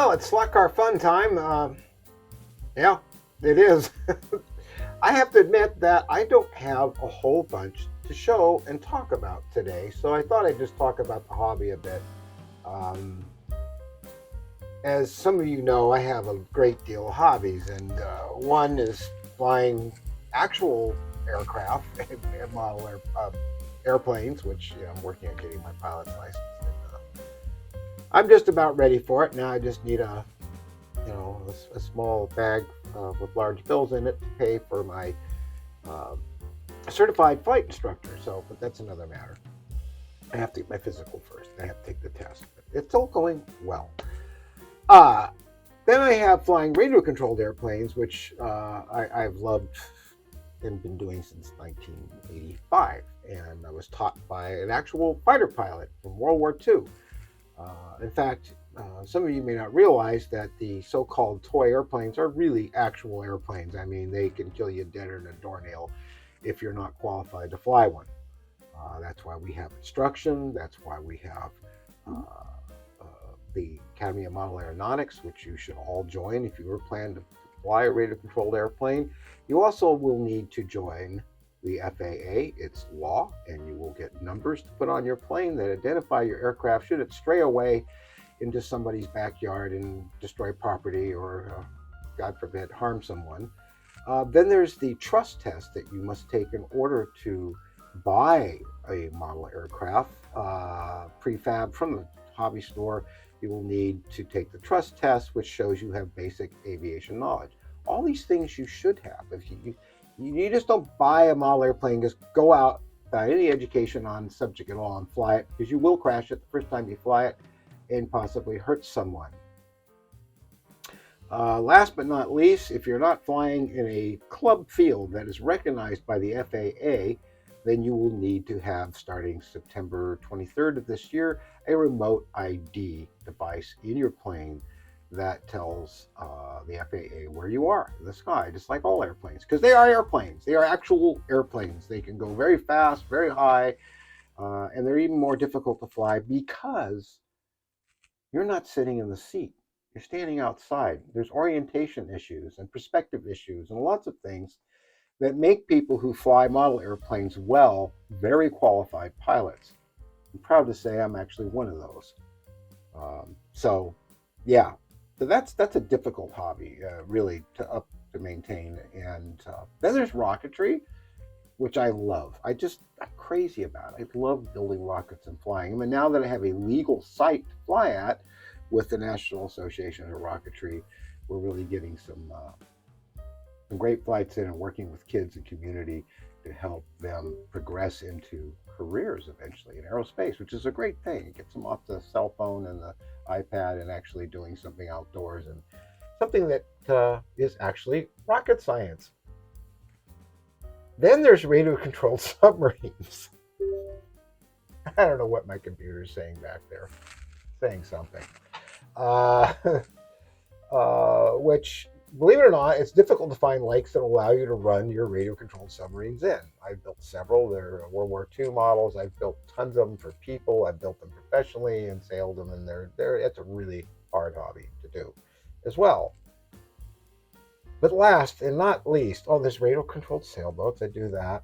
Well, it's slot car fun time. Yeah, it is. I have to admit that I don't have a whole bunch to show and talk about today, so I thought I'd just talk about the hobby a bit. Um, as some of you know, I have a great deal of hobbies, and one is flying actual aircraft and model airplanes, which I'm working on getting my pilot's license. I'm just about ready for it now. I just need a small bag with large bills in it to pay for my uh, certified flight instructor. So, but that's another matter. I have to get my physical first. I have to take the test. But it's all going well. Uh, then I have flying radio controlled airplanes, which I've loved and been doing since 1985. And I was taught by an actual fighter pilot from World War II. In fact, some of you may not realize that the so-called toy airplanes are really actual airplanes. I mean, they can kill you deader than a doornail if you're not qualified to fly one. That's why we have instruction. That's why we have uh, the Academy of Model Aeronautics, which you should all join if you were planning to fly a radio-controlled airplane. You also will need to join the FAA. It's law, and you will get numbers to put on your plane that identify your aircraft should it stray away into somebody's backyard and destroy property or, God forbid, harm someone. Then there's the trust test that you must take in order to buy a model aircraft prefab from the hobby store. You will need to take the trust test, which shows you have basic aviation knowledge. All these things you should have. If you just don't buy a model airplane, just go out without any education on the subject at all and fly it, because you will crash it the first time you fly it and possibly hurt someone. Last but not least, if you're not flying in a club field that is recognized by the FAA, then you will need to have, starting September 23rd of this year, a remote ID device in your plane that tells the FAA where you are in the sky, just like all airplanes, because they are airplanes. They are actual airplanes. They can go very fast, very high, and they're even more difficult to fly because you're not sitting in the seat. You're standing outside. There's orientation issues and perspective issues and lots of things that make people who fly model airplanes well very qualified pilots. I'm proud to say I'm actually one of those. So, yeah, so that's a difficult hobby, really, to maintain. And then there's rocketry, which I love. I'm crazy about it. I love building rockets and flying them. And now that I have a legal site to fly at with the National Association of Rocketry, we're really getting some great flights in and working with kids and community to help them progress into careers eventually in aerospace, which is a great thing. It gets them off the cell phone and the iPad and actually doing something outdoors and something that is actually rocket science. Then there's radio controlled submarines. I don't know what my computer is saying back there, saying something. Uh, which, believe it or not, it's difficult to find lakes that allow you to run your radio controlled submarines in. I've built several. They're World War II models. I've built tons of them for people. I've built them professionally and sailed them, and it's a really hard hobby to do as well. But last and not least, there's radio controlled sailboats. I do that.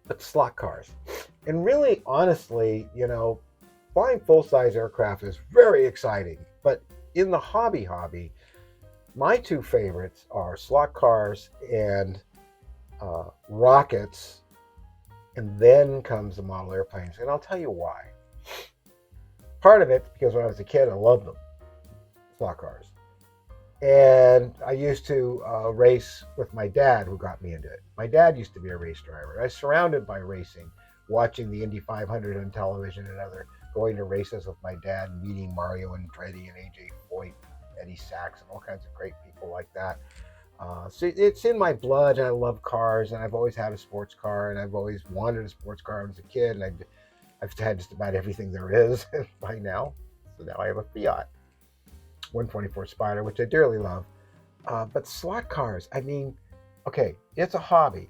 But slot cars. And really, honestly, flying full size aircraft is very exciting. But in the hobby, my two favorites are slot cars and rockets. And then comes the model airplanes. And I'll tell you why. Part of it, because when I was a kid, I loved them, slot cars. And I used to race with my dad, who got me into it. My dad used to be a race driver. I was surrounded by racing, watching the Indy 500 on television and going to races with my dad, meeting Mario Andretti and AJ Foyt, Eddie Sachs, and all kinds of great people like that. So it's in my blood, and I love cars, and I've always had a sports car, and I've always wanted a sports car when I was a kid, and I've had just about everything there is by now. So now I have a Fiat 124 Spider, which I dearly love. But slot cars, okay, it's a hobby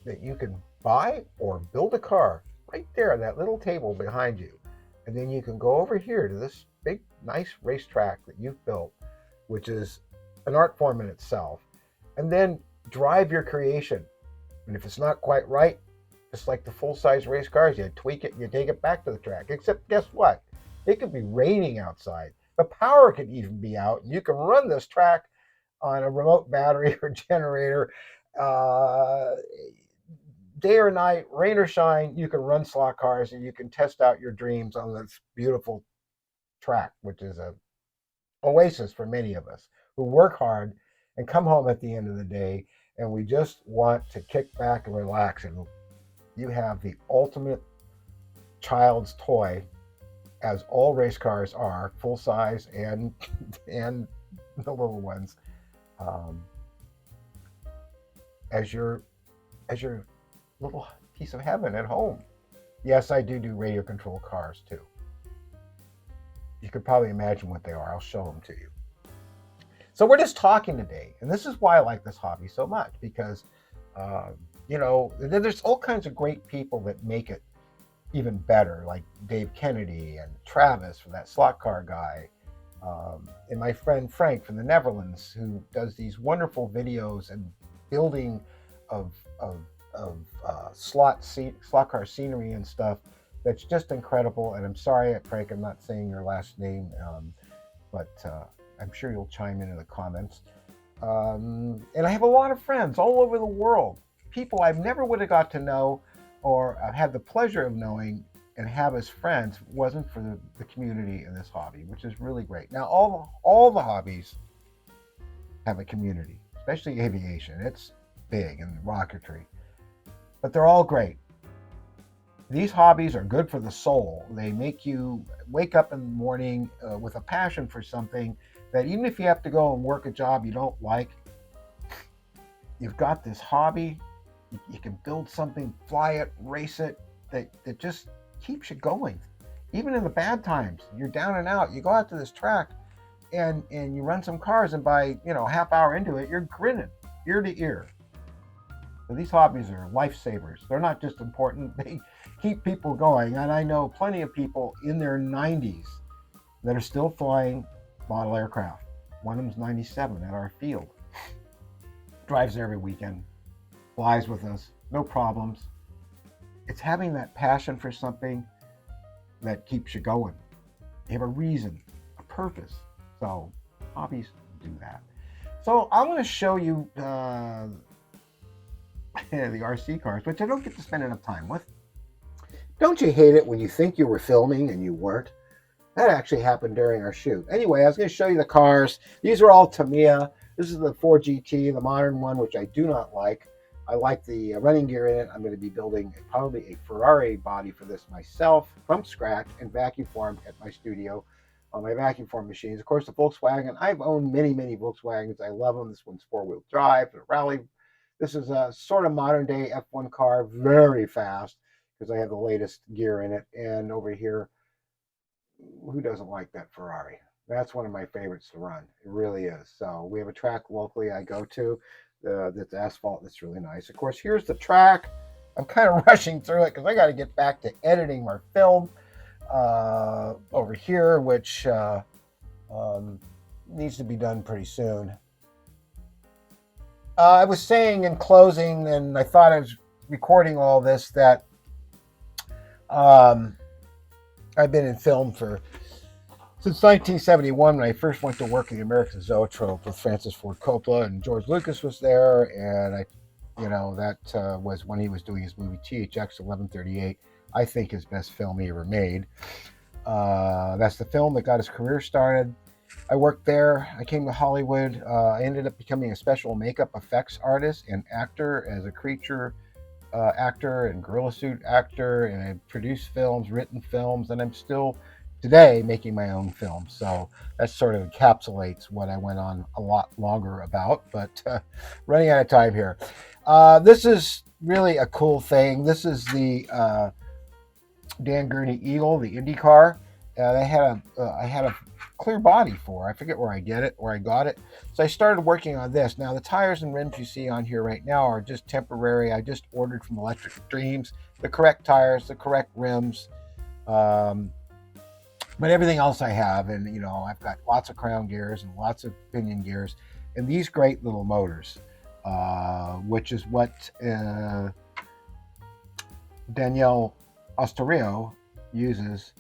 that you can buy or build a car right there on that little table behind you. And then you can go over here to this big nice racetrack that you've built, which is an art form in itself, and then drive your creation. And if it's not quite right, just like the full-size race cars, you tweak it, you take it back to the track. Except, guess what? It could be raining outside. The power could even be out, and you can run this track on a remote battery or generator. Uh, Day or night, rain or shine, you can run slot cars and you can test out your dreams on this beautiful track, which is a oasis for many of us who work hard and come home at the end of the day and we just want to kick back and relax. And you have the ultimate child's toy, as all race cars are, full size and and the little ones, um, as your as your little piece of heaven at home. Yes, I do radio control cars too. You could probably imagine what they are. I'll show them to you. So we're just talking today, and this is why I like this hobby so much, because uh, there's all kinds of great people that make it even better, like Dave Kennedy and Travis from that slot car guy, and my friend Frank from the Netherlands, who does these wonderful videos and building of of, of slot car scenery and stuff. That's just incredible. And I'm sorry, Frank, I'm not saying your last name, but I'm sure you'll chime in the comments. And I have a lot of friends all over the world, people I never would have got to know or had the pleasure of knowing and have as friends wasn't for the community in this hobby, which is really great. Now, all the hobbies have a community, especially aviation. It's big, and rocketry, but they're all great. These hobbies are good for the soul. They make you wake up in the morning with a passion for something that even if you have to go and work a job you don't like, you've got this hobby. You can build something, fly it, race it, that just keeps you going. Even in the bad times, you're down and out, you go out to this track and you run some cars, and by half hour into it, you're grinning ear to ear. So these hobbies are lifesavers. They're not just important, they keep people going. And I know plenty of people in their 90s that are still flying model aircraft. One of them's 97 at our field. Drives every weekend, flies with us, no problems. It's having that passion for something that keeps you going. You have a reason, a purpose. So hobbies do that. So I'm going to show you the RC cars, which I don't get to spend enough time with. Don't you hate it when you think you were filming and you weren't? That actually happened during our shoot. Anyway, I was going to show you the cars. These are all Tamiya. This is the 4GT, the modern one, which I do not like. I like the running gear in it. I'm going to be building probably a Ferrari body for this myself from scratch and vacuum form at my studio on my vacuum form machines. Of course, the Volkswagen. I've owned many, many Volkswagens. I love them. This one's four-wheel drive, a rally. This is a sort of modern day F1 car, very fast because I have the latest gear in it. And over here, who doesn't like that Ferrari? That's one of my favorites to run. It really is. So we have a track locally I go to that's asphalt. That's really nice. Of course, here's the track. I'm kind of rushing through it because I got to get back to editing my film over here, which needs to be done pretty soon. I was saying in closing, and I thought I was recording all this, that I've been in film since 1971, when I first went to work at the American Zoetrope with Francis Ford Coppola, and George Lucas was there, and that was when he was doing his movie THX 1138. I think his best film he ever made. That's the film that got his career started. I worked there. I came to Hollywood. I ended up becoming a special makeup effects artist and actor, as a creature actor and gorilla suit actor, and I produced films, written films, and I'm still today making my own films. So that sort of encapsulates what I went on a lot longer about, but running out of time here. This is really a cool thing. This is the Dan Gurney Eagle, the Indy car. I had a clear body for. I forget where I got it. So I started working on this. Now the tires and rims you see on here right now are just temporary. I just ordered from Electric Dreams the correct tires, the correct rims. But everything else I have, and I've got lots of crown gears and lots of pinion gears, and these great little motors, which is what Danielle Ostorio uses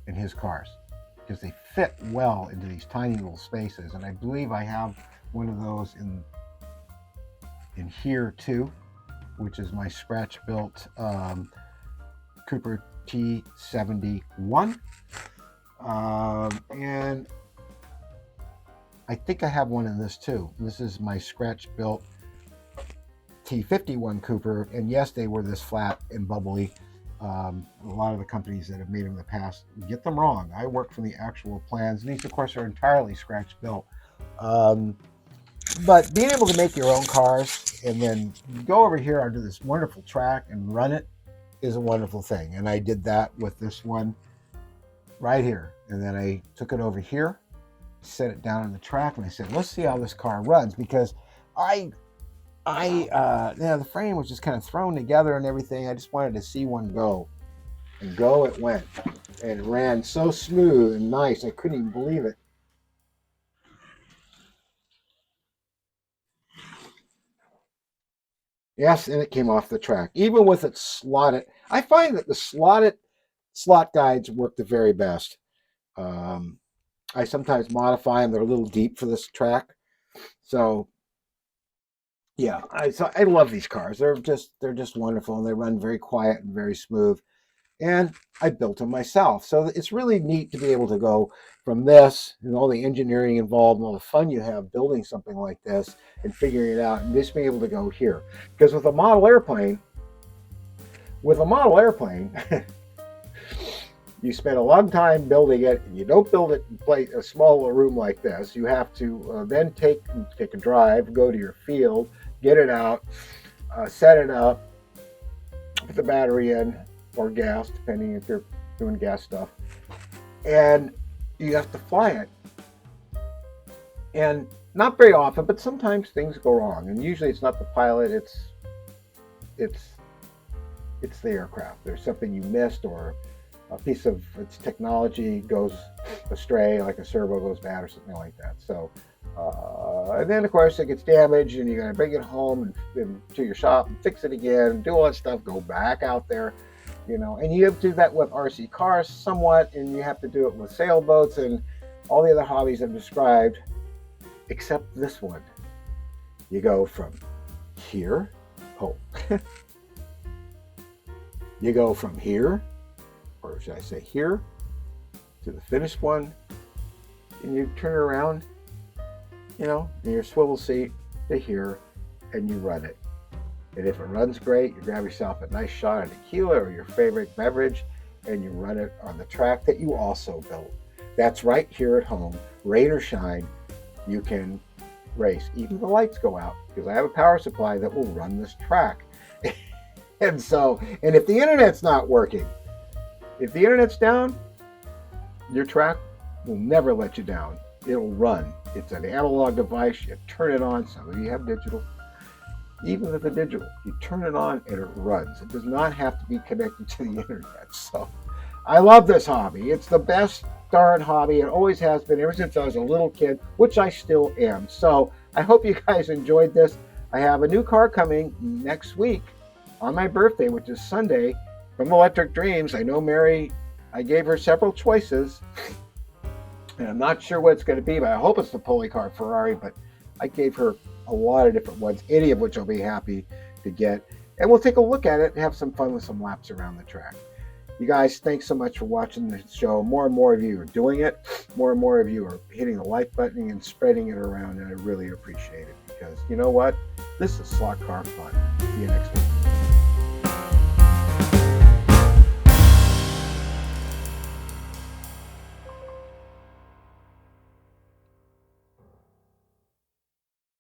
in his cars, because they fit well into these tiny little spaces. And I believe I have one of those in here too, which is my scratch built Cooper T71. And I think I have one in this too. This is my scratch built T51 Cooper, and yes, they were this flat and bubbly. A lot of the companies that have made them in the past get them wrong. I work from the actual plans, and these, of course, are entirely scratch built. But being able to make your own cars and then go over here onto this wonderful track and run it is a wonderful thing. And I did that with this one right here. And then I took it over here, set it down on the track, and I said, let's see how this car runs, because the frame was just kind of thrown together and everything. I just wanted to see one go, and go it went, and it ran so smooth and nice. I couldn't even believe it. Yes, and it came off the track, even with it slotted. I find that the slot guides work the very best. Um, I sometimes modify them; they're a little deep for this track, so yeah, I love these cars. They're just wonderful, and they run very quiet and very smooth. And I built them myself, so it's really neat to be able to go from this and all the engineering involved and all the fun you have building something like this and figuring it out, and just being able to go here. Because with a model airplane, you spend a long time building it, and you don't build it in a small room like this. You have to then take a drive, go to your field, get it out, set it up, put the battery in, or gas, depending if you're doing gas stuff, and you have to fly it. And not very often, but sometimes things go wrong, and usually it's not the pilot; it's it's the aircraft. There's something you missed, or a piece of its technology goes astray, like a servo goes bad or something like that. So, and then of course it gets damaged, and you got to bring it home and to your shop and fix it again, do all that stuff, go back out there, and you have to do that with RC cars somewhat, and you have to do it with sailboats and all the other hobbies I've described, except this one. You go from here, oh, you go from here, or should I say here, to the finished one, and you turn around, in your swivel seat to here, and you run it. And if it runs great, you grab yourself a nice shot of tequila or your favorite beverage, and you run it on the track that you also built. That's right here at home, rain or shine, you can race. Even the lights go out, because I have a power supply that will run this track. And if the internet's not working, if the internet's down, your track will never let you down. It'll run. It's an analog device. You turn it on. Some of you have digital. Even with the digital, you turn it on and it runs. It does not have to be connected to the internet. So I love this hobby. It's the best darn hobby. It always has been ever since I was a little kid, which I still am. So I hope you guys enjoyed this. I have a new car coming next week on my birthday, which is Sunday, from Electric Dreams. I know Mary, I gave her several choices, and I'm not sure what it's going to be, but I hope it's the Polycar Ferrari, but I gave her a lot of different ones, any of which I'll be happy to get. And we'll take a look at it and have some fun with some laps around the track. You guys, thanks so much for watching the show. More and more of you are doing it. More and more of you are hitting the like button and spreading it around, and I really appreciate it, because you know what? This is slot car fun. See you next week.